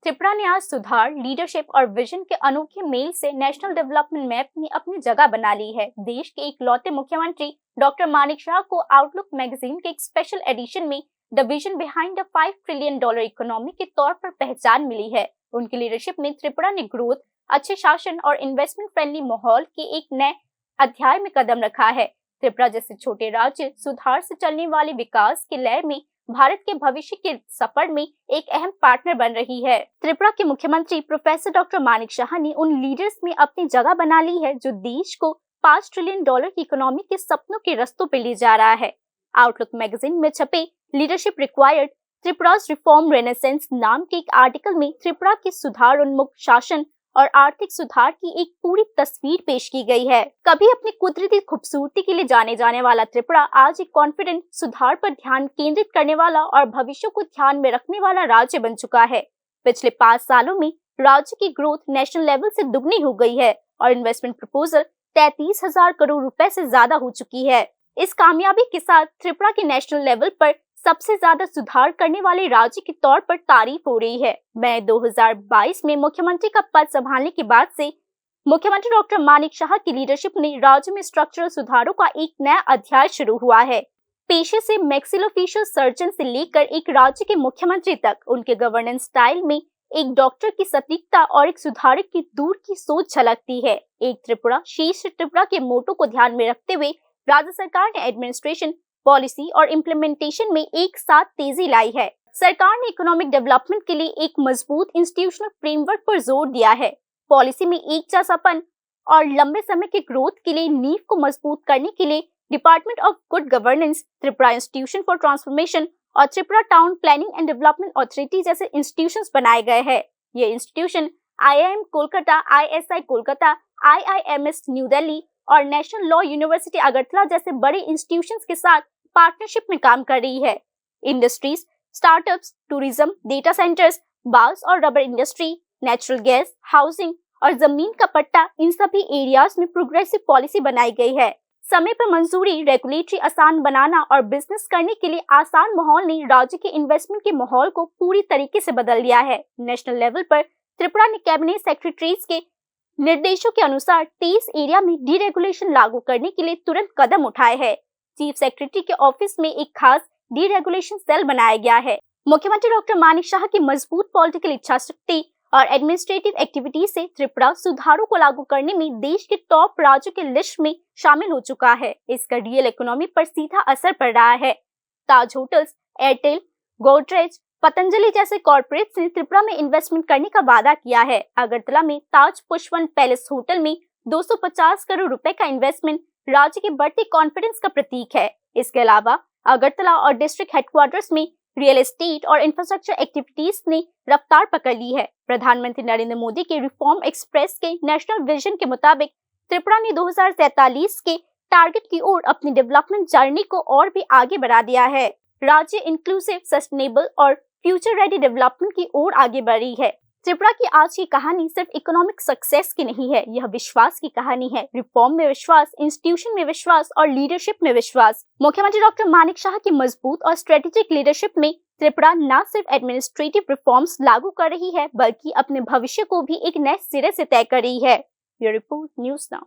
त्रिपुरा ने आज सुधार, लीडरशिप और विजन के अनोखे मेल से नेशनल डेवलपमेंट मैप में अपनी जगह बना ली है। देश के इकलौते मुख्यमंत्री डॉक्टर मानिक शाह को आउटलुक मैगजीन के एक स्पेशल एडिशन में the vision behind the $5 trillion economy के तौर पर पहचान मिली है। उनकी लीडरशिप में त्रिपुरा ने ग्रोथ, अच्छे शासन और इन्वेस्टमेंट फ्रेंडली माहौल के एक नए अध्याय में कदम रखा है। त्रिपुरा जैसे छोटे राज्य सुधार से चलने वाले विकास के लय में भारत के भविष्य के सफर में एक अहम पार्टनर बन रही है। त्रिपुरा के मुख्यमंत्री प्रोफेसर डॉक्टर मानिक शाह ने उन लीडर्स में अपनी जगह बना ली है जो देश को $5 ट्रिलियन की इकोनॉमी के सपनों के रास्तों पर ले जा रहा है। आउटलुक मैगजीन में छपे लीडरशिप रिक्वायर्ड त्रिपुरा's रिफॉर्म रेनेसेंस नाम के एक आर्टिकल में त्रिपुरा के सुधार उन्मुख शासन और आर्थिक सुधार की एक पूरी तस्वीर पेश की गई है। कभी अपनी कुदरती खूबसूरती के लिए जाने जाने वाला त्रिपुरा आज एक कॉन्फिडेंट, सुधार पर ध्यान केंद्रित करने वाला और भविष्य को ध्यान में रखने वाला राज्य बन चुका है। पिछले 5 सालों में राज्य की ग्रोथ नेशनल लेवल से दुगनी हो गई है और इन्वेस्टमेंट प्रपोजल 33,000 करोड़ रुपए से ज्यादा हो चुकी है। इस कामयाबी के साथ त्रिपुरा के नेशनल लेवल पर सबसे ज्यादा सुधार करने वाले राज्य के तौर पर तारीफ हो रही है। मई 2022 में मुख्यमंत्री का पद संभालने के बाद से मुख्यमंत्री डॉक्टर मानिक शाह की लीडरशिप में राज्य में स्ट्रक्चरल सुधारों का एक नया अध्याय शुरू हुआ है। पेशे से मैक्सिलोफेशियल सर्जन से लेकर एक राज्य के मुख्यमंत्री तक उनके गवर्नेंस स्टाइल में एक डॉक्टर की सटीकता और एक सुधारक की दूर की सोच झलकती है। एक त्रिपुरा शीर्ष त्रिपुरा के मोटो को ध्यान में रखते हुए राज्य सरकार ने एडमिनिस्ट्रेशन, पॉलिसी और इम्प्लीमेंटेशन में एक साथ तेजी लाई है। सरकार ने इकोनॉमिक डेवलपमेंट के लिए एक मजबूत इंस्टीट्यूशनल फ्रेमवर्क पर जोर दिया है। पॉलिसी में एक जैसापन और लंबे समय के ग्रोथ के लिए नींव को मजबूत करने के लिए department of good governance, Tripura institution for transformation और Tripura town planning and development authority जैसे इंस्टीट्यूशंस बनाए गए हैं। ये institution IIM Kolkata, ISI Kolkata, IIMS new Delhi और नेशनल लॉ यूनिवर्सिटी अगरतला जैसे बड़े इंस्टीट्यूशंस के साथ पार्टनरशिप में काम कर रही है। Industries, startups, tourism, data centres, बांस और rubber industry, natural gas, housing और जमीन का पट्टा, इन सभी एरियाज में प्रोग्रेसिव पॉलिसी बनाई गई है। समय पर मंजूरी, रेगुलेटरी आसान बनाना और बिजनेस करने के लिए आसान माहौल ने राज्य के इन्वेस्टमेंट के माहौल को पूरी तरीके से बदल दिया है। नेशनल लेवल पर त्रिपुरा ने कैबिनेट सेक्रेटरीज के निर्देशों के अनुसार 23 एरिया में डीरेगुलेशन लागू करने के लिए तुरंत कदम उठाए हैं। चीफ सेक्रेटरी के ऑफिस में एक खास डीरेगुलेशन सेल बनाया गया है। मुख्यमंत्री डॉक्टर मानिक शाह की मजबूत पॉलिटिकल इच्छाशक्ति और एडमिनिस्ट्रेटिव एक्टिविटीज से त्रिपुरा सुधारों को लागू करने में देश के टॉप राज्यों के लिस्ट में शामिल हो चुका है। इसका रियल इकोनॉमी पर सीधा असर पड़ रहा है। ताज होटल्स, एयरटेल, गोदरेज, पतंजलि जैसे कॉर्पोरेट्स ने त्रिपुरा में इन्वेस्टमेंट करने का वादा किया है। अगरतला में ताज पुष्पवन पैलेस होटल में 250 करोड़ रुपए का इन्वेस्टमेंट राज्य के बढ़ते कॉन्फिडेंस का प्रतीक है। इसके अलावा अगरतला और डिस्ट्रिक्ट हेडक्वार्टर्स में रियल एस्टेट और इंफ्रास्ट्रक्चर एक्टिविटीज ने रफ्तार पकड़ ली है। प्रधानमंत्री नरेंद्र मोदी के रिफॉर्म एक्सप्रेस के नेशनल विजन के मुताबिक त्रिपुरा ने 2047 के टारगेट की ओर अपनी डेवलपमेंट जर्नी को और भी आगे बढ़ा दिया है। राज्य इंक्लूसिव, सस्टेनेबल और फ्यूचर रेडी डेवलपमेंट की ओर आगे बढ़ रही है। त्रिपुरा की आज की कहानी सिर्फ इकोनॉमिक सक्सेस की नहीं है, यह विश्वास की कहानी है। रिफॉर्म में विश्वास, इंस्टीट्यूशन में विश्वास और लीडरशिप में विश्वास। मुख्यमंत्री डॉक्टर मानिक शाह की मजबूत और स्ट्रेटेजिक लीडरशिप में त्रिपुरा न सिर्फ एडमिनिस्ट्रेटिव रिफॉर्म्स लागू कर रही है, बल्कि अपने भविष्य को भी एक नए सिरे से तय कर रही है। Bureau report, news now.